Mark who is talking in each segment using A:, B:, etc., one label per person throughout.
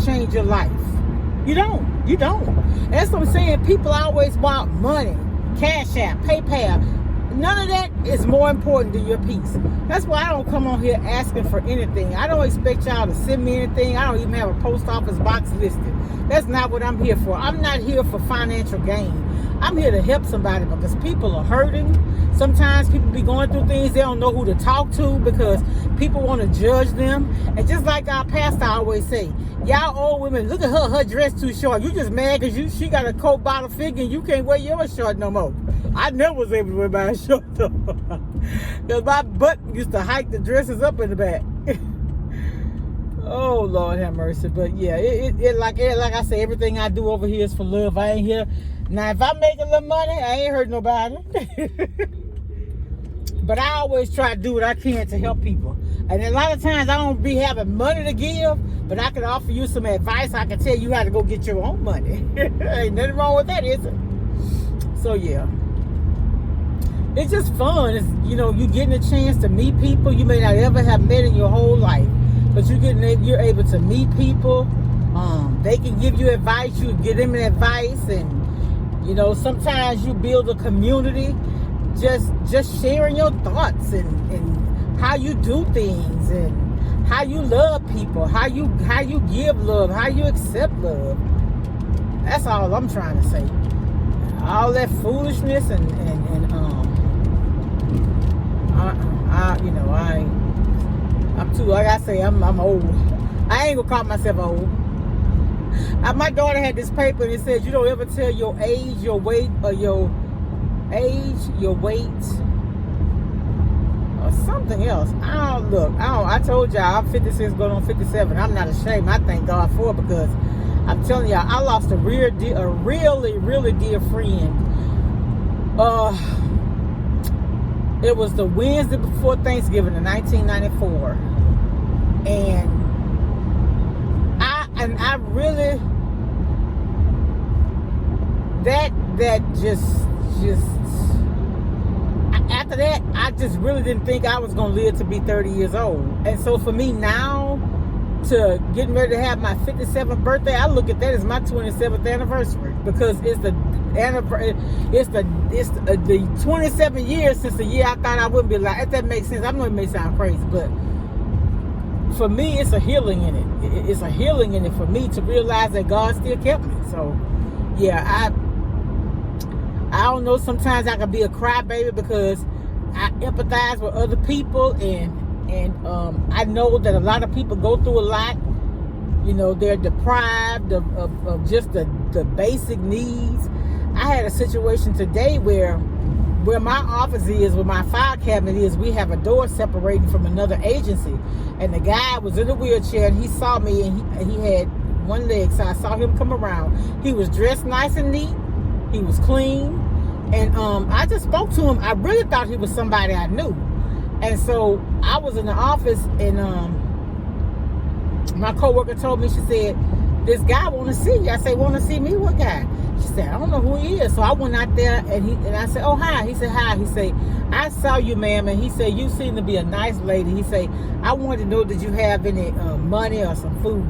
A: change your life. You don't. You don't. That's what I'm saying. People always want money, Cash App, PayPal. None of that is more important than your peace. That's why I don't come on here asking for anything. I don't expect y'all to send me anything. I don't even have a post office box listed. That's not what I'm here for. I'm not here for financial gain. I'm here to help somebody because people are hurting. Sometimes people be going through things they don't know who to talk to because people want to judge them. And just like our pastor always say, y'all old women, look at her dress too short. You just mad because she got a Coke bottle figure and you can't wear yours short no more. I never was able to wear my short though. Because my butt used to hike the dresses up in the back. Oh, Lord have mercy. But yeah, like I say, everything I do over here is for love. I ain't here. Now, if I make a little money, I ain't hurt nobody. But I always try to do what I can to help people. And a lot of times I don't be having money to give, but I can offer you some advice. I can tell you how to go get your own money. Ain't nothing wrong with that, is it? So yeah. It's just fun. It's, you getting a chance to meet people you may not ever have met in your whole life. But you're able to meet people. They can give you advice. You give them advice. And, sometimes you build a community just sharing your thoughts and how you do things and how you love people, how you give love, how you accept love. That's all I'm trying to say. All that foolishness I'm too, like I say, I'm old. I ain't gonna call myself old. My daughter had this paper and it said, you don't ever tell your age, your weight, or your age, your weight, or something else. I told y'all I'm 56 going on 57. I'm not ashamed. I thank God for it because I'm telling y'all, I lost a really, really dear friend. It was the Wednesday before Thanksgiving in 1994. And I really, after that, I just really didn't think I was going to live to be 30 years old. And so for me now, to getting ready to have my 57th birthday, I look at that as my 27th anniversary because it's the 27 years since the year I thought I wouldn't be alive. If that makes sense, I know it may sound crazy, but for me, it's a healing in it. It's a healing in it for me to realize that God still kept me. So, yeah, I don't know. Sometimes I can be a crybaby because I empathize with other people, and I know that a lot of people go through a lot. They're deprived of just the basic needs. I had a situation today where my office is, where my file cabinet is, we have a door separating from another agency. And the guy was in a wheelchair and he saw me and he had one leg. So I saw him come around. He was dressed nice and neat. He was clean. And I just spoke to him. I really thought he was somebody I knew. And so I was in the office and my coworker told me, she said, this guy want to see you. I said, want to see me? What guy? She said, I don't know who he is. So I went out there and I said, oh, hi. He said, hi. He said, I saw you, ma'am. And he said, you seem to be a nice lady. He said, I wanted to know, did you have any money or some food?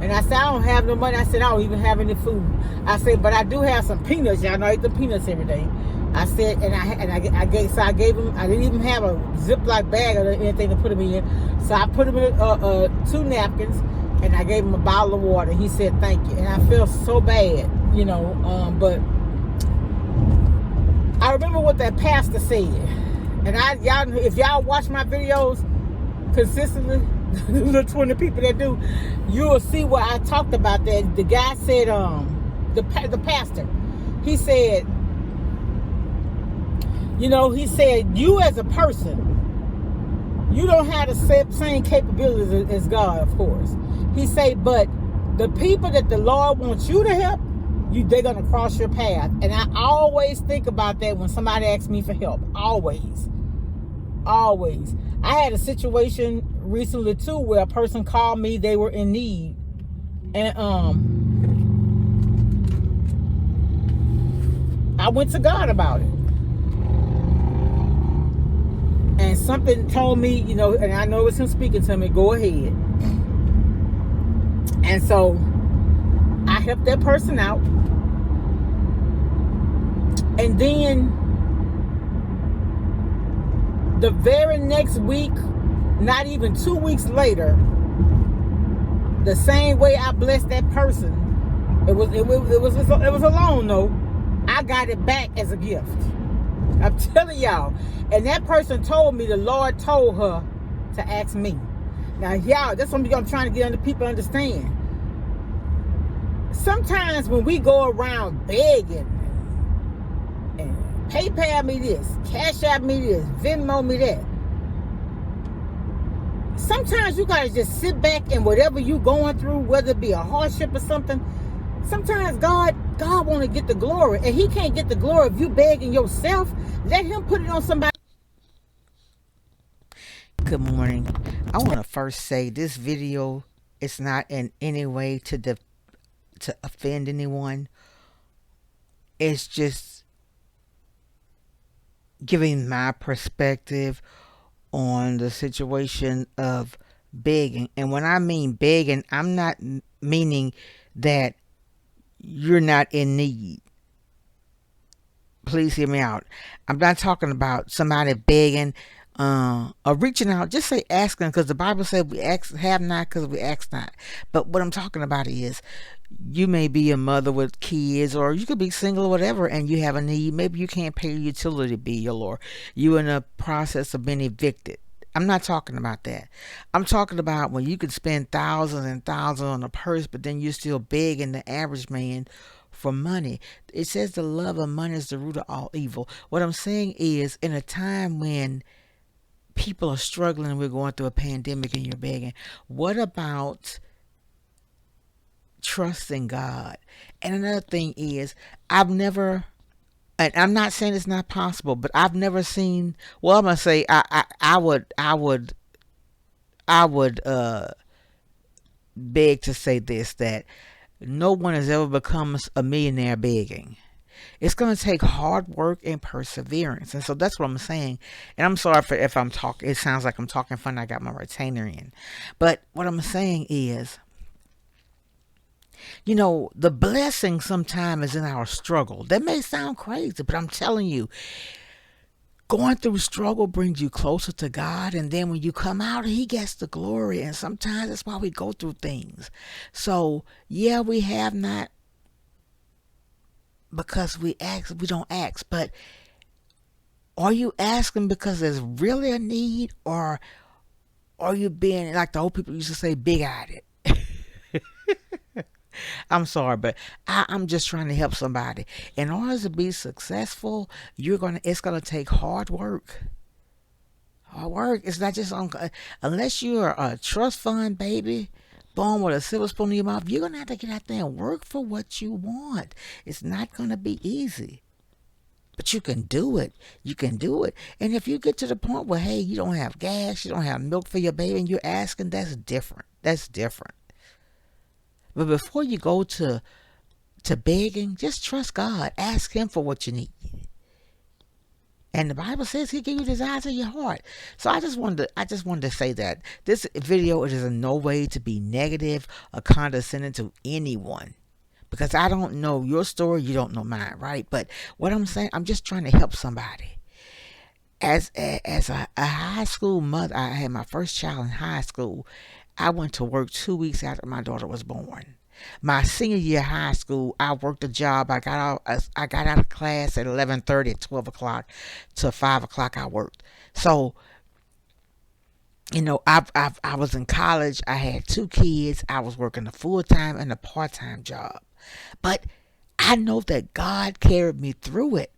A: And I said, I don't have no money. I said, I don't even have any food. I said, but I do have some peanuts. Y'all know I eat the peanuts every day. I said, I gave him, I didn't even have a Ziploc bag or anything to put him in. So I put him in 2 napkins and I gave him a bottle of water. He said, thank you. And I felt so bad, but I remember what that pastor said. And y'all, if y'all watch my videos consistently, the 20 people that do, you'll see where I talked about that. The guy said, the pastor, he said, he said, you as a person, you don't have the same capabilities as God, of course. He said, but the people that the Lord wants you to help, they're going to cross your path. And I always think about that when somebody asks me for help. Always. Always. I had a situation recently, too, where a person called me. They were in need. And I went to God about it. And something told me, and I know it's him speaking to me, go ahead. And so help that person out. And then the very next week, not even 2 weeks later, the same way I blessed that person, it was a loan though. I got it back as a gift. I'm telling y'all. And that person told me the Lord told her to ask me. Now, y'all, that's what I'm trying to get under people understand. Sometimes when we go around begging and PayPal me this, Cash App me this, Venmo me that, sometimes you gotta just sit back and whatever you going through, whether it be a hardship or something, sometimes God want to get the glory, and He can't get the glory if you begging yourself. Let Him put it on somebody. Good morning. I want to first say this video is not in any way to offend anyone. It's just giving my perspective on the situation of begging. And when I mean begging, I'm not meaning that you're not in need. Please hear me out. I'm not talking about somebody begging or reaching out. Just say asking, because the Bible said we ask, have not because we ask not. But what I'm talking about is you may be a mother with kids, or you could be single or whatever, and you have a need. Maybe you can't pay your utility bill, or you're in a process of being evicted. I'm not talking about that. I'm talking about when you could spend thousands and thousands on a purse, but then you're still begging the average man for money. It says the love of money is the root of all evil. What I'm saying is, in a time when people are struggling, we're going through a pandemic and you're begging, what about trusting God? And another thing is, I've never, and I'm not saying it's not possible, but I've never seen, well, I'm gonna say I would beg to say this, that no one has ever become a millionaire begging. It's going to take hard work and perseverance. And so that's what I'm saying. And I'm sorry if I'm talking, it sounds like I'm talking funny. I got my retainer in. But what I'm saying is, you know, the blessing sometimes is in our struggle. That may sound crazy, but I'm telling you, going through struggle brings you closer to God, and then when you come out, He gets the glory. And sometimes that's why we go through things. So yeah, we have not because we don't ask, but are you asking because there's really a need, or are you being, like the old people used to say, big-eyed? I'm sorry, but I'm just trying to help somebody. In order to be successful, it's gonna take hard work. Hard work. It's not just unless you're a trust fund baby, born with a silver spoon in your mouth. You're gonna have to get out there and work for what you want. It's not gonna be easy, but you can do it. You can do it. And if you get to the point where, hey, you don't have gas, you don't have milk for your baby, and you're asking, that's different. That's different. But before you go to begging, just trust God. Ask Him for what you need. And the Bible says He'll give you the desires of your heart. So I just wanted to say that this video, it is in no way to be negative or condescending to anyone, because I don't know your story, you don't know mine, right? But what I'm saying, I'm just trying to help somebody. As a high school mother, I had my first child in high school. I went to work 2 weeks after my daughter was born. My senior year of high school, I worked a job. I got out of class at 11:30, at 12 o'clock to 5 o'clock. I worked. So, you know, I was in college. I had 2 kids. I was working a full-time and a part-time job. But I know that God carried me through it.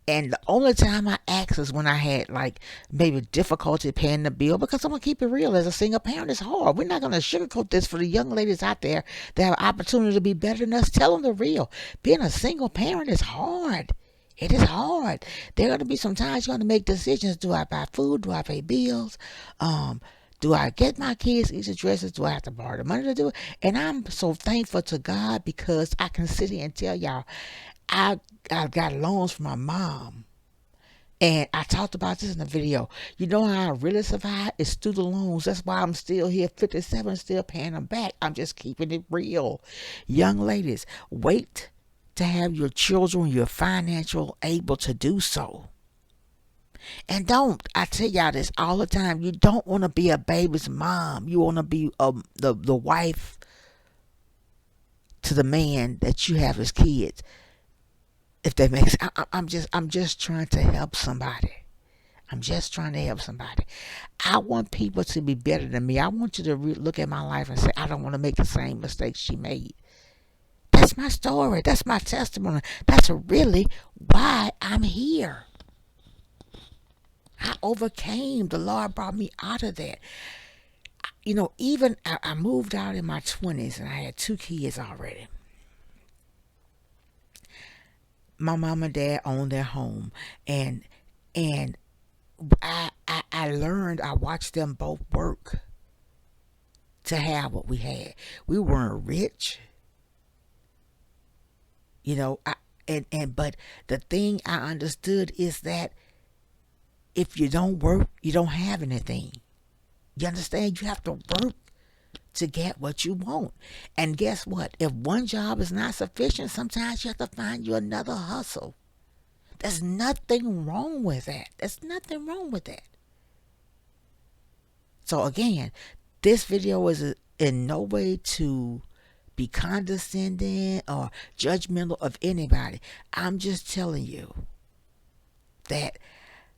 A: And the only time I asked is when I had like maybe difficulty paying the bill, because I'm going to keep it real. As a single parent, it's hard. We're not going to sugarcoat this for the young ladies out there that have opportunity to be better than us. Tell them the real. Being a single parent is hard. It is hard. There are going to be some times you're going to make decisions. Do I buy food? Do I pay bills? Do I get my kids easy dresses? Do I have to borrow the money to do it? And I'm so thankful to God, because I can sit here and tell y'all, I got loans from my mom
B: And I talked about this in the video. You know how I really survived? It's through the loans. That's why I'm still here, 57, still paying them back. I'm just keeping it real. Young ladies, wait to have your children, you're financial able to do so. And don't, I tell y'all this all the time, you don't want to be a baby's mom. You want to be the wife to the man that you have as kids. If that makes, I'm just trying to help somebody. I'm just trying to help somebody. I want people to be better than me. I want you to look at my life and say, I don't want to make the same mistakes she made. That's my story. That's my testimony. That's really why I'm here. I overcame. The Lord brought me out of that. You know, even I moved out in my 20s and I had 2 kids already. My mom and dad owned their home, and I learned, I watched them both work to have what we had. We weren't rich, you know, but the thing I understood is that if you don't work, you don't have anything. You understand? You have to work to get what you want. And guess what? If one job is not sufficient, sometimes you have to find you another hustle. There's nothing wrong with that. There's nothing wrong with that. So again, this video is in no way to be condescending or judgmental of anybody. I'm just telling you that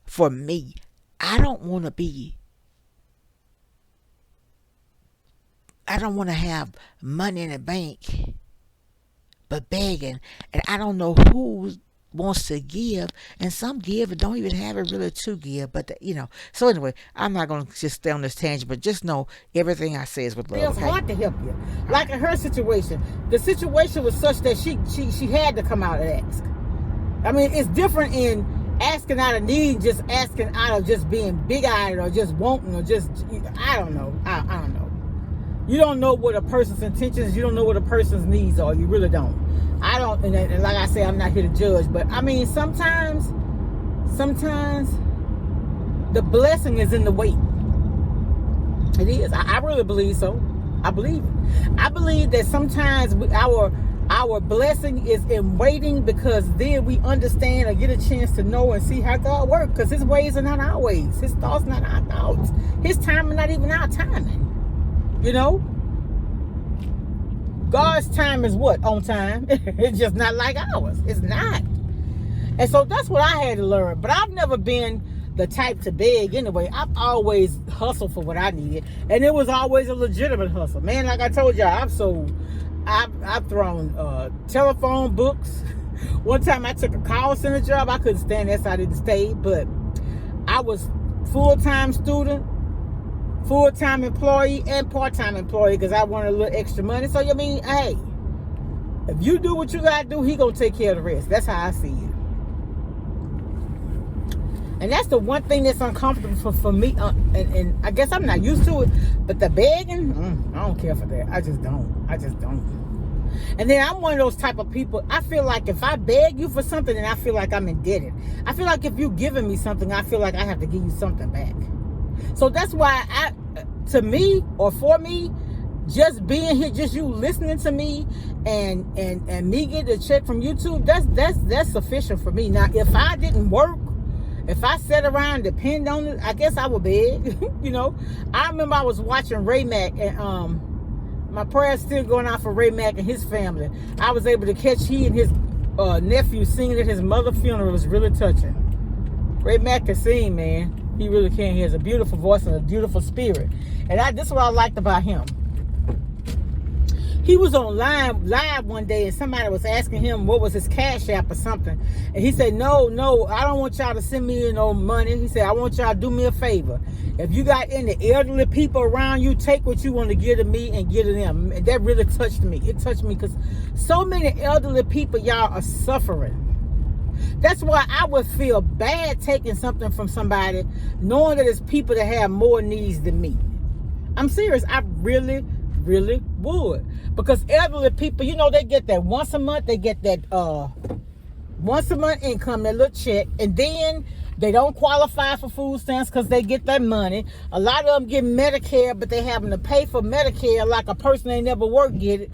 B: for me, I don't want to have money in the bank but begging, and I don't know who wants to give, and some give and don't even have it really to give, but so anyway, I'm not going to just stay on this tangent, but just know everything I say is with love.
A: It's hard to help you. Like in her situation, the situation was such that she had to come out and ask. I mean, it's different in asking out of need, just asking out of just being big-eyed or just wanting or just, I don't know. I don't know. You don't know what a person's intentions, you don't know what a person's needs are. You really don't. I don't, and like I say, I'm not here to judge, but I mean, sometimes the blessing is in the wait. It is. I really believe so. I believe it. I believe that sometimes our blessing is in waiting, because then we understand or get a chance to know and see how God works, because his ways are not our ways. His thoughts not our thoughts. His timing not even our timing. You know, God's time is what? On time. It's just not like ours. It's not. And so that's what I had to learn. But I've never been the type to beg anyway. I've always hustled for what I needed. And it was always a legitimate hustle. Man, like I told y'all, I've thrown telephone books. One time I took a call center job. I couldn't stand that, so I didn't stay. But I was full-time student, full-time employee, and part-time employee, because I wanted a little extra money. So I mean, hey, if you do what you gotta do, he gonna take care of the rest. That's how I see it. And that's the one thing that's uncomfortable for me, and I guess I'm not used to it, but the begging, I don't care for that. I just don't. And then I'm one of those type of people, I feel like if I beg you for something, then I feel like I'm indebted. I feel like if you're giving me something, I feel like I have to give you something back. So that's why for me, just being here, just you listening to me and me getting a check from YouTube, that's sufficient for me. Now, if I didn't work, if I sat around and depend on it, I guess I would beg. You know, I remember I was watching Ray Mack, and my prayers still going out for Ray Mack and his family. I was able to catch he and his nephew singing at his mother's funeral. It was really touching. Ray Mack can sing, man. He really can. He has a beautiful voice and a beautiful spirit. And this is what I liked about him. He was on live one day, and somebody was asking him what was his Cash App or something. And he said, no, I don't want y'all to send me no money. He said, I want y'all to do me a favor. If you got any elderly people around you, take what you want to give to me and give to them. And that really touched me. It touched me because so many elderly people, y'all, are suffering. That's why I would feel bad taking something from somebody knowing that it's people that have more needs than me. I'm serious. I really would. Because elderly people, you know, they get that once a month. They get that once a month income, that little check. And then They don't qualify for food stamps because they get that money. A lot of them get Medicare, but they having to pay for Medicare like a person ain't never worked get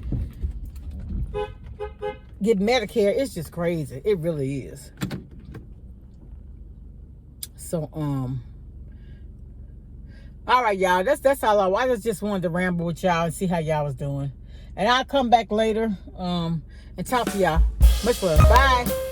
A: Medicare. It's just crazy. It really is. So all right, y'all. That's all. I just wanted to ramble with y'all and see how y'all was doing. And I'll come back later and talk to y'all. Much love. Bye.